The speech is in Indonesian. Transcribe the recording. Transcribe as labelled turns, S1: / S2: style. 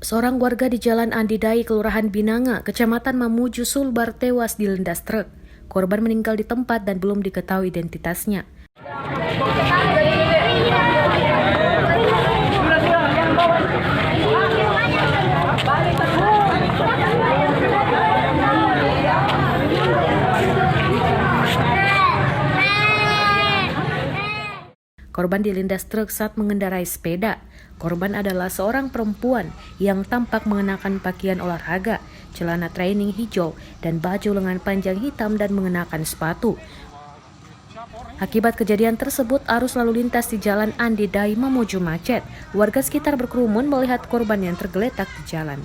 S1: Seorang warga di Jalan Andidai, Kelurahan Binanga, Kecamatan Mamuju, Sulbar tewas dilindas truk. Korban meninggal di tempat dan belum diketahui identitasnya. Korban dilindas truk saat mengendarai sepeda. Korban adalah seorang perempuan yang tampak mengenakan pakaian olahraga, celana training hijau, dan baju lengan panjang hitam dan mengenakan sepatu. Akibat kejadian tersebut, arus lalu lintas di Jalan Andidai Mamuju macet. Warga sekitar berkerumun melihat korban yang tergeletak di jalan.